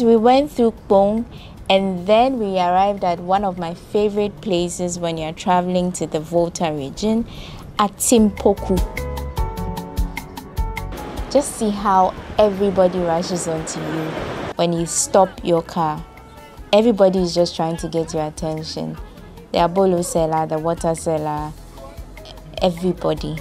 We went through Kpong, and then we arrived at one of my favorite places when you're traveling to the Volta region, Atimpoku. Just see how everybody rushes onto you when you stop your car. Everybody is just trying to get your attention. The abolo seller, the water seller, everybody.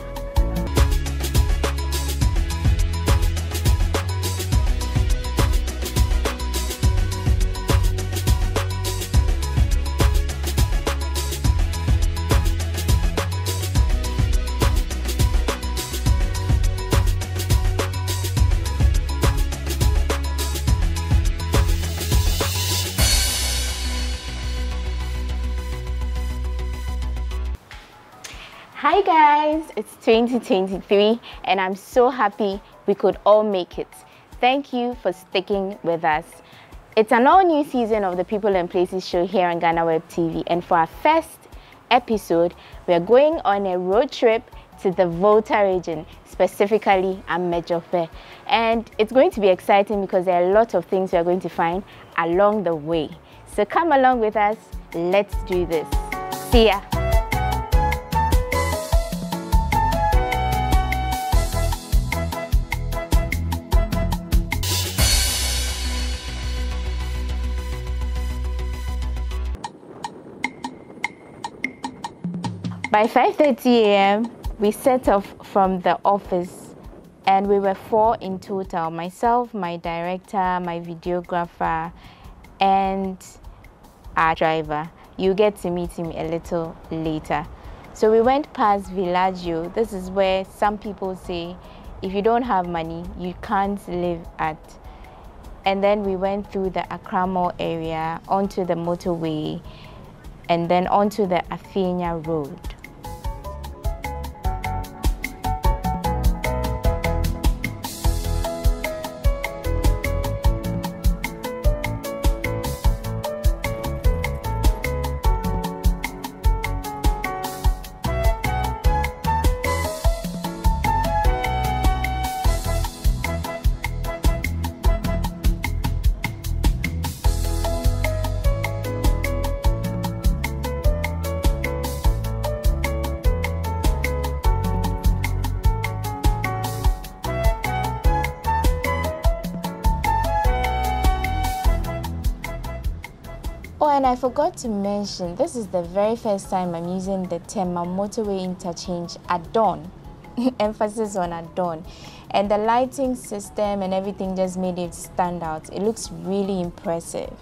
Hi guys, it's 2023 and I'm so happy we could all make it. Thank you for sticking with us. It's an all new season of the People and Places show here on GhanaWeb TV, and for our first episode, we're going on a road trip to the Volta region, specifically Amedzofe. And it's going to be exciting because there are a lot of things we're going to find along the way. So come along with us, let's do this. See ya. By 5:30 a.m., we set off from the office, and we were 4 in total: myself, my director, my videographer, and our driver. You get to meet him a little later. So we went past Villaggio. This is where some people say if you don't have money, you can't live at. And then we went through the Accra Mall area, onto the motorway, and then onto the Athenia Road. Oh, and I forgot to mention, this is the very first time I'm using the term motorway interchange at dawn. Emphasis on at dawn. And the lighting system and everything just made it stand out. It looks really impressive.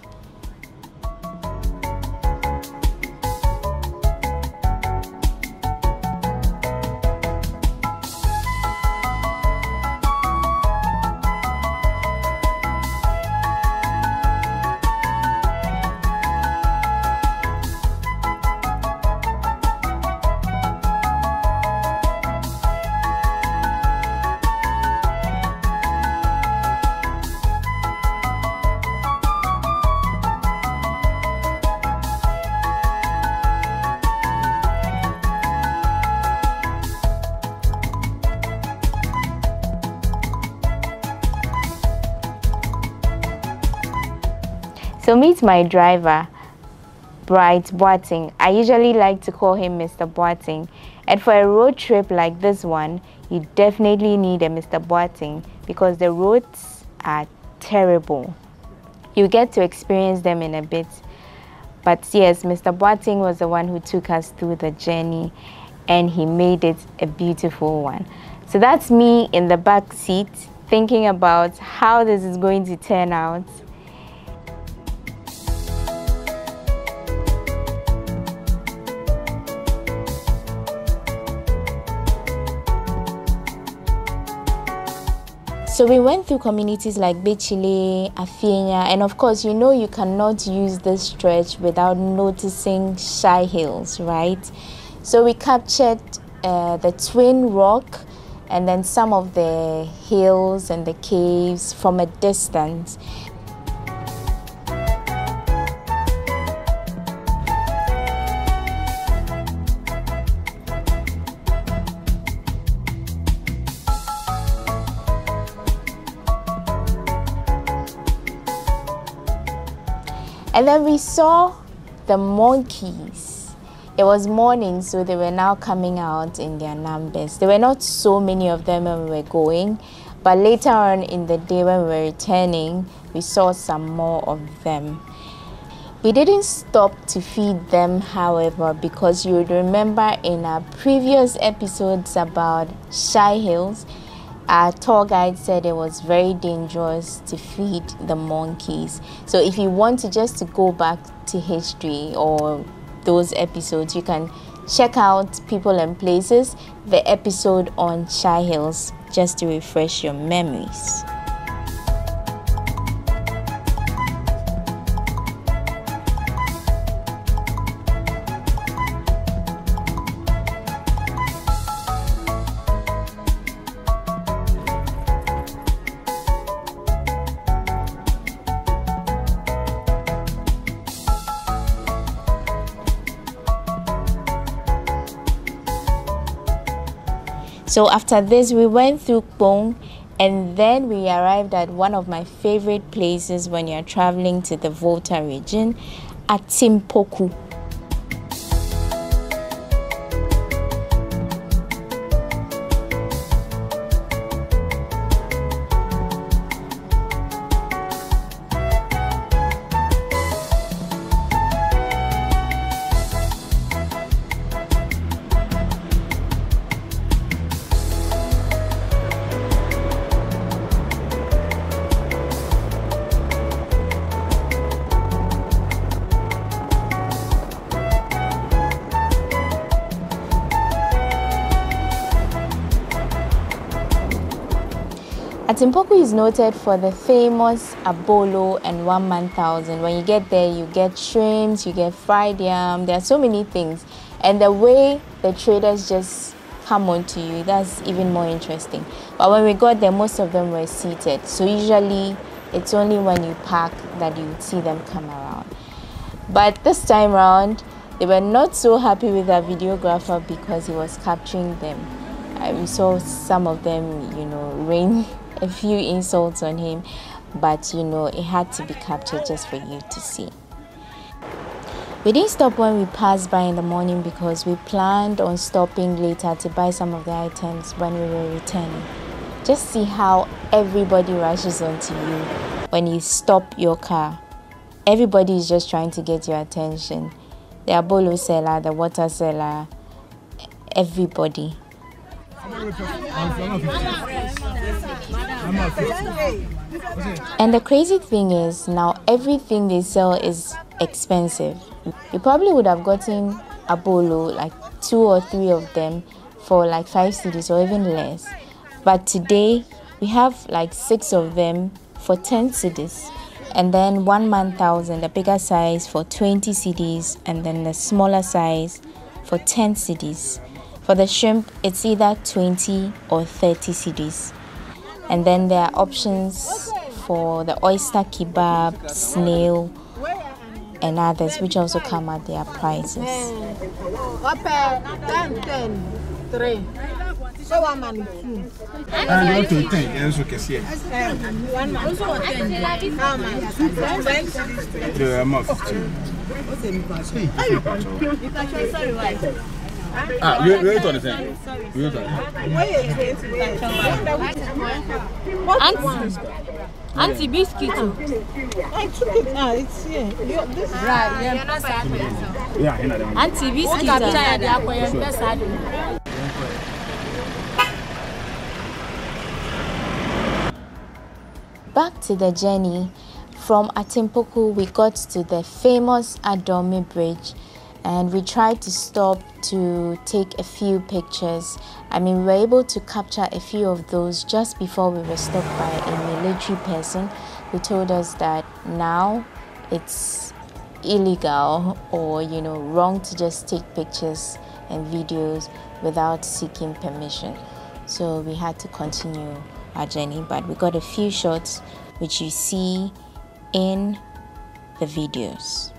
So meet my driver, Bright Boating. I usually like to call him Mr. Boating. And for a road trip like this one, you definitely need a Mr. Boating because the roads are terrible. You get to experience them in a bit. But yes, Mr. Boating was the one who took us through the journey, and he made it a beautiful one. So that's me in the back seat thinking about how this is going to turn out. So we went through communities like Bechile, Afienya, and of course, you know you cannot use this stretch without noticing shy hills, right? So we captured the Twin Rock and then some of the hills and the caves from a distance. And then we saw the monkeys. It was morning, so they were now coming out in their numbers. There were not so many of them when we were going, but later on in the day when we were returning, we saw some more of them. We didn't stop to feed them, however, because you would remember in our previous episodes about Shy Hills, our tour guide said it was very dangerous to feed the monkeys. So if you want to go back to history or those episodes, you can check out People and Places, the episode on Shy Hills, just to refresh your memories. So after this, we went through Kpong, and then we arrived at one of my favorite places when you're traveling to the Volta region, Atimpoku. Atimpoku is noted for the famous abolo and 1 man 1,000. When you get there, you get shrimps, you get fried yam. There are so many things. And the way the traders just come onto you, that's even more interesting. But when we got there, most of them were seated. So usually, it's only when you park that you would see them come around. But this time around, they were not so happy with our videographer because he was capturing them. We saw some of them, rain a few insults on him, but it had to be captured just for you to see. We didn't stop when we passed by in the morning because we planned on stopping later to buy some of the items when we were returning. Just see how everybody rushes onto you when you stop your car. Everybody is just trying to get your attention. The abolo seller, the water seller, everybody. And the crazy thing is, now everything they sell is expensive. You probably would have gotten a bolo, like 2 or 3 of them, for like 5 cedis or even less. But today we have like 6 of them for 10 cedis, and then 1 man 1,000, the bigger size, for 20 cedis, and then the smaller size for 10 cedis. For the shrimp, it's either 20 or 30 cedis. And then there are options for the oyster kebab, snail, and others, which also come at their prices. Wait on the thing. Auntie biscuit. I took it. It's here. Right. Yeah. Auntie biscuit. Back to the journey. From Atimpoku, we got to the famous Adomi Bridge, and we tried to stop to take a few pictures. We were able to capture a few of those just before we were stopped by a military person who told us that now it's illegal or wrong to just take pictures and videos without seeking permission. So we had to continue our journey, but we got a few shots which you see in the videos.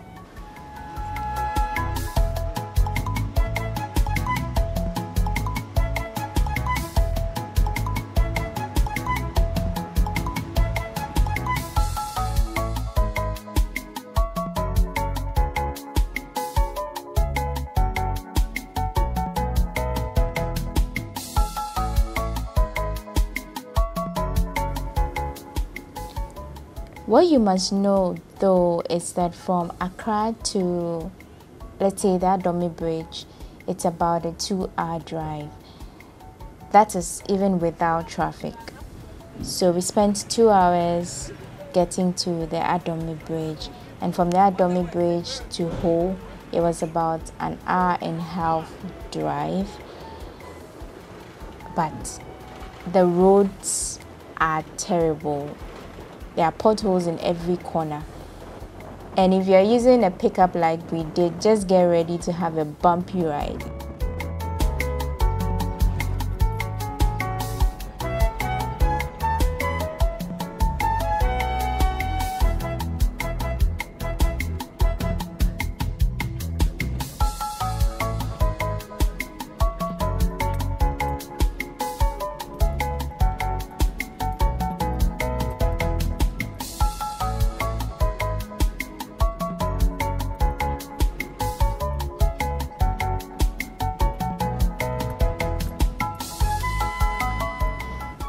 What you must know though is that from Accra to, let's say, the Adomi Bridge, it's about a 2-hour drive. That is even without traffic. So we spent 2 hours getting to the Adomi Bridge, and from the Adomi Bridge to Ho, it was about an 1.5-hour drive. But the roads are terrible. There are potholes in every corner. And if you're using a pickup like we did, just get ready to have a bumpy ride.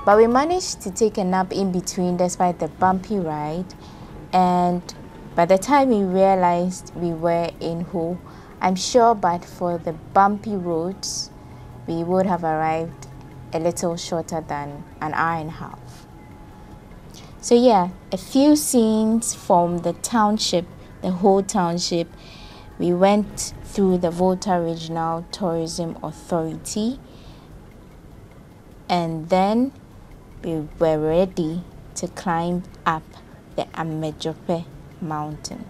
But we managed to take a nap in between despite the bumpy ride, and by the time we realized we were in Ho, I'm sure but for the bumpy roads, we would have arrived a little shorter than an 1.5 hours. So yeah, a few scenes from the township, the whole township. We went through the Volta Regional Tourism Authority, and then we were ready to climb up the Amedzofe mountain.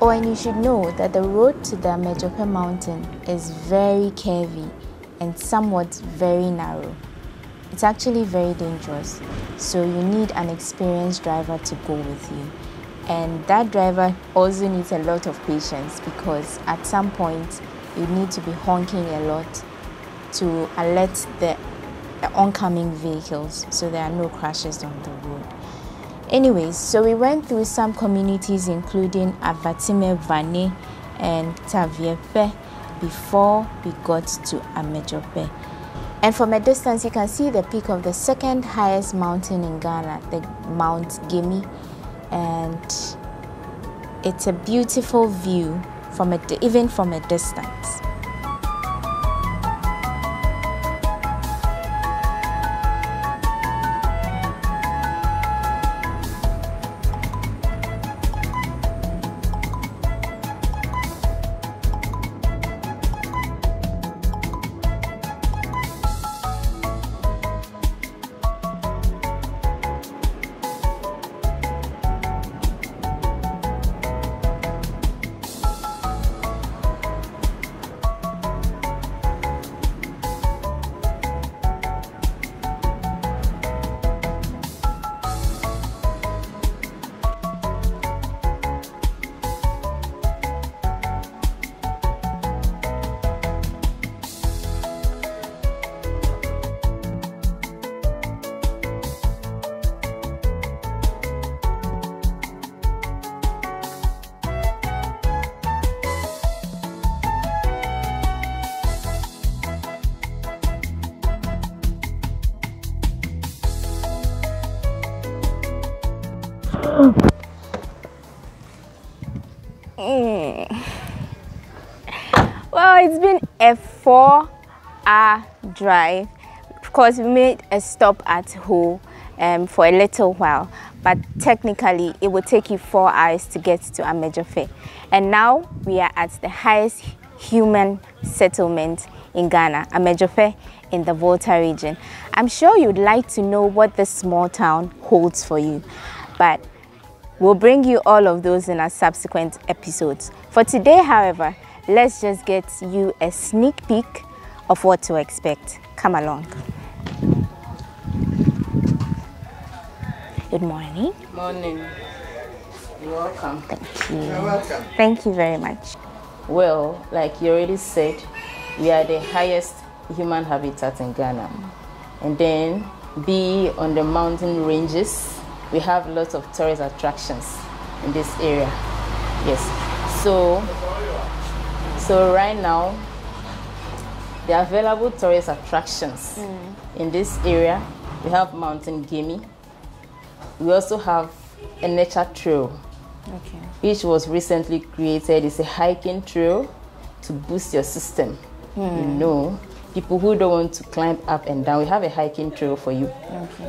Oh, and you should know that the road to the Amedzofe mountain is very curvy and somewhat very narrow. It's actually very dangerous, so you need an experienced driver to go with you. And that driver also needs a lot of patience, because at some point you need to be honking a lot to alert the oncoming vehicles so there are no crashes on the road. Anyways, so we went through some communities including Avatime Vane and Taviepe before we got to Amedzofe. And from a distance you can see the peak of the second highest mountain in Ghana, the Mount Gemi, and it's a beautiful view from even from a distance. Well, it's been a 4-hour drive. Of course, we made a stop at Ho for a little while, but technically it will take you 4 hours to get to Amedzofe. And now we are at the highest human settlement in Ghana, Amedzofe in the Volta region. I'm sure you'd like to know what this small town holds for you, but we'll bring you all of those in our subsequent episodes. For today, however, let's just get you a sneak peek of what to expect. Come along. Good morning. Morning. You're welcome. Thank you. You're welcome. Thank you very much. Well, like you already said, we are the highest human habitat in Ghana. And then be on the mountain ranges, we have lots of tourist attractions in this area. Yes. So right now, the available tourist attractions in this area, we have Mountain Gaming. We also have a nature trail, which was recently created. It's a hiking trail to boost your system. You know, people who don't want to climb up and down, we have a hiking trail for you.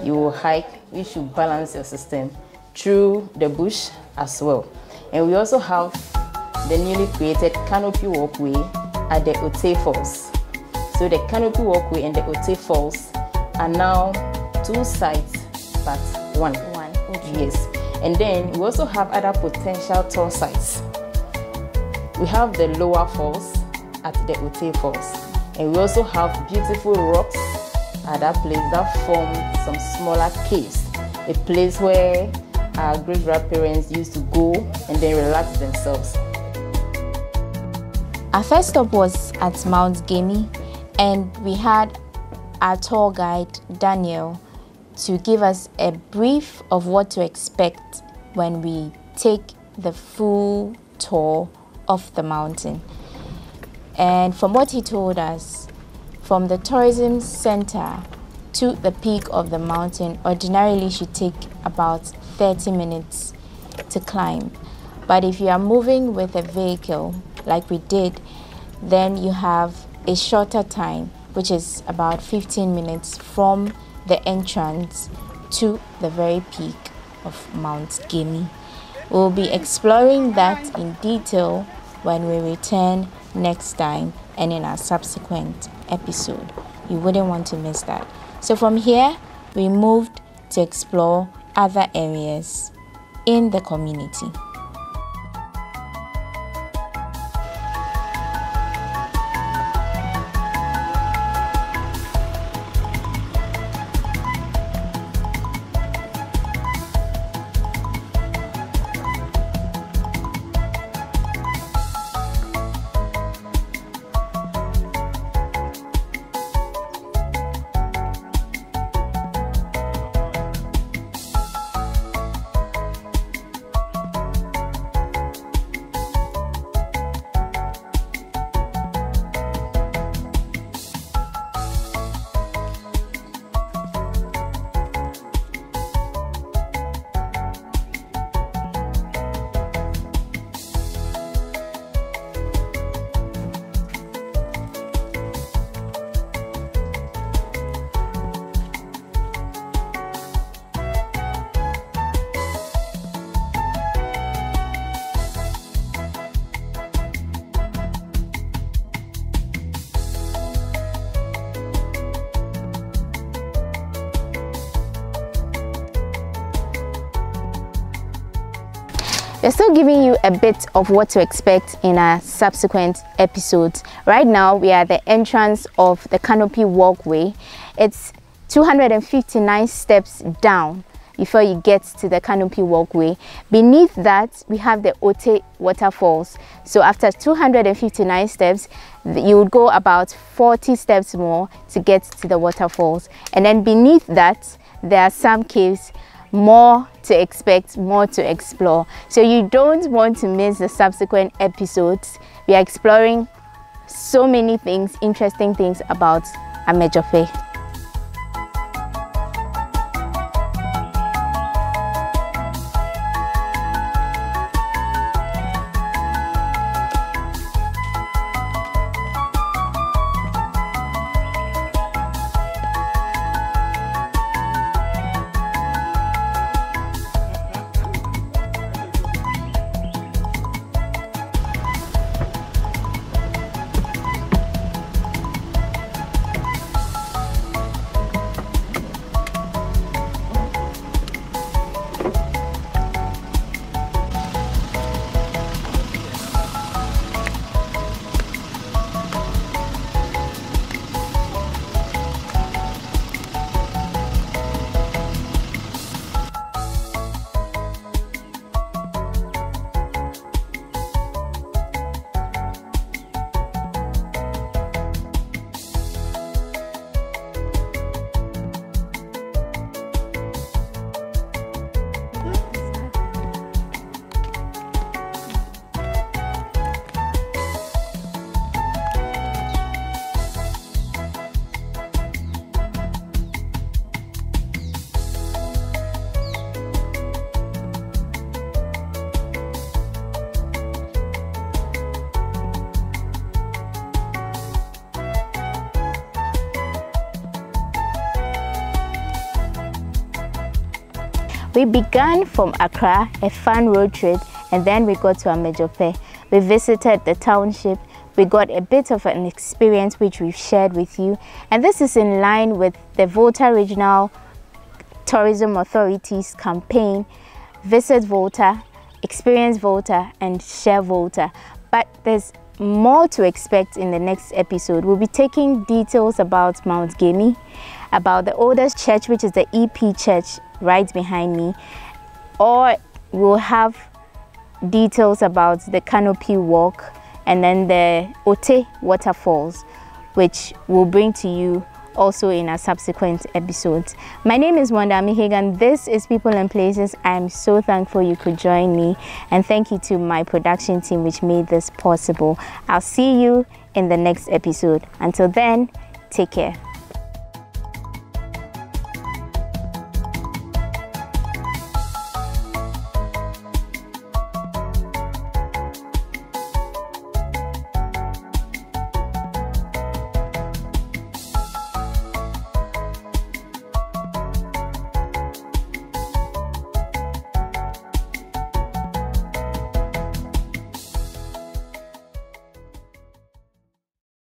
You will hike, which will balance your system through the bush as well. And we also have the newly created canopy walkway at the Ote Falls. So the canopy walkway and the Ote Falls are now 2 sites but one. Yes. And then we also have other potential tour sites. We have the lower falls at the Ote Falls. And we also have beautiful rocks at that place that form some smaller caves. A place where our great-grandparents used to go and then relax themselves. Our first stop was at Mount Gemi, and we had our tour guide, Daniel, to give us a brief of what to expect when we take the full tour of the mountain. And from what he told us, from the tourism center to the peak of the mountain ordinarily should take about 30 minutes to climb. But if you are moving with a vehicle like we did, then you have a shorter time, which is about 15 minutes from the entrance to the very peak of Mount Gemi. We'll be exploring that in detail when we return next time and in our subsequent episode. You wouldn't want to miss that. So from here, we moved to explore other areas in the community. We're still giving you a bit of what to expect in our subsequent episodes. Right now, we are at the entrance of the Canopy Walkway. It's 259 steps down before you get to the Canopy Walkway. Beneath that, we have the Ote Waterfalls. So after 259 steps, you would go about 40 steps more to get to the waterfalls. And then beneath that, there are some caves, more to expect, more to explore. So you don't want to miss the subsequent episodes. We are exploring so many things, interesting things about Amedzofe. We began from Accra, a fun road trip, and then we got to Amedzofe. We visited the township. We got a bit of an experience which we've shared with you, and this is in line with the Volta Regional Tourism Authority's campaign, Visit Volta, Experience Volta, and Share Volta. But there's more to expect in the next episode. We'll be taking details about Mount Gemi, about the oldest church, which is the EP church right behind me, or we'll have details about the canopy walk and then the Ote waterfalls, which we'll bring to you also in our subsequent episodes. My name is Wandami Hagan. This is People and Places. I'm so thankful you could join me, and thank you to my production team which made this possible. I'll see you in the next episode. Until then, take care.